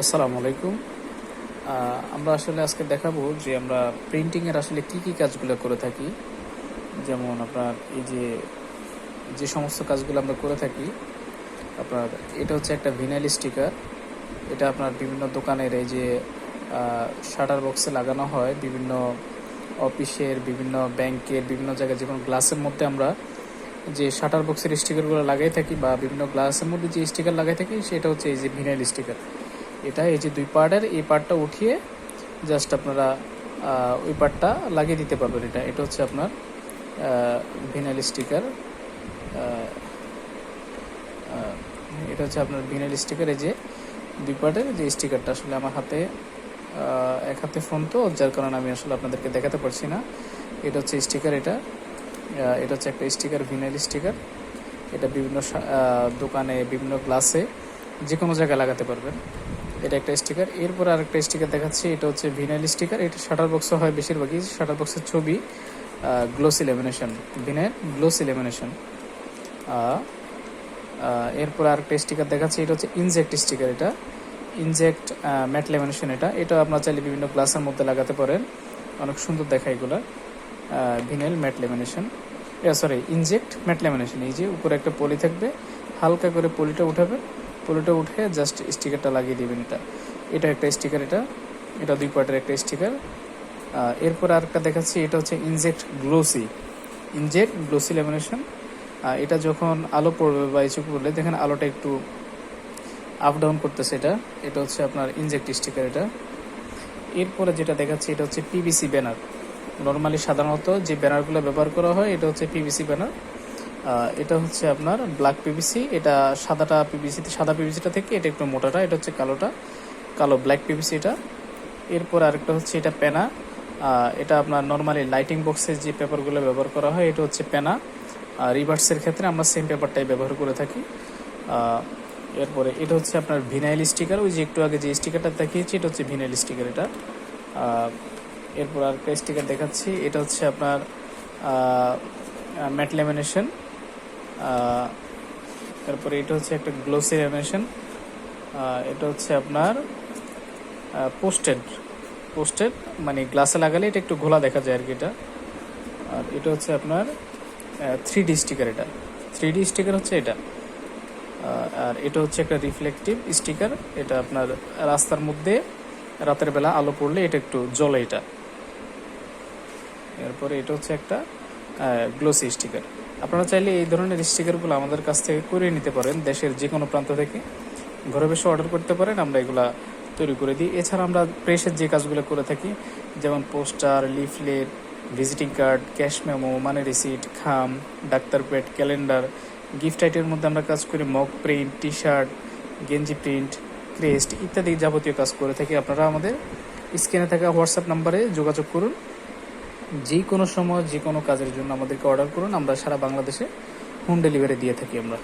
আসসালামু আলাইকুম। আমরা আসলে আজকে দেখাবো যে আমরা প্রিন্টিংয়ের আসলে কি কি কাজগুলো করে থাকি। যেমন আপনার এই যে যে সমস্ত কাজগুলো আমরা করে থাকি, আপনার এটা হচ্ছে একটা ভিনাইল স্টিকার। এটা আপনার বিভিন্ন দোকানের এই যে শাটার বক্সে লাগানো হয়, বিভিন্ন অফিসের, বিভিন্ন ব্যাংকের, বিভিন্ন জায়গায়, যেমন গ্লাসের মধ্যে আমরা যে শাটার বক্সের স্টিকারগুলো লাগাই থাকি বা বিভিন্ন গ্লাসের মধ্যে যে স্টিকার লাগাই থাকি, সেটা হচ্ছে এই যে ভিনাইল স্টিকার। এটা এই যে দুই পার্টের, এই পার্টটা উঠিয়ে জাস্ট আপনারা ওই পার্টটা লাগিয়ে দিতে পারবেন। এটা হচ্ছে আপনার ভিনাইল স্টিকার। এটা হচ্ছে আপনার ভিনাইল স্টিকার। এই যে দুই পার্টের যে স্টিকারটা, আসলে আমার হাতে এক হাতে ফোন তো, যার কারণে আমি আসলে আপনাদেরকে দেখাতে পারছি না। এটা হচ্ছে স্টিকার। এটা হচ্ছে একটা স্টিকার, ভিনাইল স্টিকার। এটা বিভিন্ন দোকানে, বিভিন্ন গ্লাসে, যে কোনো জায়গায় লাগাতে পারবেন। এটা একটা স্টিকার। এরপর আরেকটা স্টিকার দেখাচ্ছি। এটা হচ্ছে ভিনাইল স্টিকার। এটা শাটার বক্সে হয় বেশিরভাগই। শাটার বক্সের ছবি, glossy lamination, vinyl glossy lamination. এরপর আরেকটা স্টিকার দেখাচ্ছি। এটা হচ্ছে ইনজেক্ট স্টিকার। এটা ইনজেক্ট ম্যাট লেমিনেশন। এটা আপনারা চাইলে বিভিন্ন গ্লাসের মধ্যে লাগাতে পারেন, অনেক সুন্দর দেখায় এগুলা। Vinyl matte lamination, sorry, inject matte lamination. এই যে উপরে একটা পলি থাকবে, হালকা করে পলিটা উঠাবেন, পলিটা উঠে জাস্ট স্টিকারটা লাগিয়ে দিবেন। এটা একটা স্টিকার। এটা দুই পার্টের একটা স্টিকার। এরপর আরেকটা দেখাচ্ছি। এটা হচ্ছে ইনজেক্ট গ্লোসি লেমিনেশন। এটা যখন আলো পড়বে বা কিছু পড়লে দেখেন আলোটা একটু আপ ডাউন করতেছে। এটা হচ্ছে আপনার ইনজেক্ট স্টিকার। এরপরে যেটা দেখাচ্ছি, এটা হচ্ছে পিভিসি ব্যানার। নর্মালি সাধারণত যে ব্যানারগুলো ব্যবহার করা হয়, এটা হচ্ছে পিভিসি ব্যানার। এটা হচ্ছে আপনার ব্ল্যাক পিভিসি। এটা সাদা পিভিসিটা থেকে এটা একটু মোটাটা, এটা হচ্ছে কালো ব্ল্যাক পিভিসি এটা। এরপর আরেকটা হচ্ছে এটা পেনা। এটা আপনার নর্মালি লাইটিং বক্সে যে পেপারগুলো ব্যবহার করা হয়, এটা হচ্ছে পেনা। রিভার্সের ক্ষেত্রে আমরা সেম পেপারটাই ব্যবহার করে থাকি। এরপরে এটা হচ্ছে আপনার ভিনাইল স্টিকার। ওই যে একটু আগে যে স্টিকারটা দেখিয়েছি, এটা হচ্ছে ভিনাইল স্টিকার। এরপর আরেকটা স্টিকার দেখাচ্ছি। এটা হচ্ছে আপনার ম্যাট ল্যামিনেশন। তারপরে এটা হচ্ছে একটা গ্লোসি ল্যামিনেশন। এটা হচ্ছে আপনার পোস্টেড, মানে গ্লাসে লাগালে এটা একটু ঘোলা দেখা যায় আর কি এটা। আর এটা হচ্ছে আপনার 3D স্টিকার। এটা 3D স্টিকার হচ্ছে এটা। আর এটা হচ্ছে একটা রিফ্লেকটিভ স্টিকার। এটা আপনার রাস্তার মধ্যে রাতের বেলা আলো পড়লে এটা একটু জ্বলে এটা। এরপরে এটা হচ্ছে একটা গ্লোসি স্টিকার। আপনারা চাইলে এই ধরনের স্টিকারগুলো আমাদের কাছ থেকে করে নিতে পারেন, দেশের যে কোনো প্রান্ত থেকে ঘরে বসে অর্ডার করতে পারেন, আমরা এগুলা তৈরি করে দিই। এছাড়া আমরা প্রেসের যে কাজগুলো করে থাকি, যেমন poster, leaflet, visiting card, cash memo, money receipt, খাম, ডাক্তার পেড, ক্যালেন্ডার, গিফট আইটেমের মধ্যে আমরা কাজ করি মক প্রিন্ট, টি শার্ট, গেঞ্জি প্রিন্ট, ক্রেস্ট ইত্যাদি যাবতীয় কাজ করে থাকি। আপনারা আমাদের স্ক্রিনে থাকা হোয়াটসঅ্যাপ নাম্বারে যোগাযোগ করুন। যে কোনো সময় যে কোনো কাজের জন্য আমাদেরকে অর্ডার করুন, আমরা সারা বাংলাদেশে হোম ডেলিভারি দিয়ে থাকি আমরা।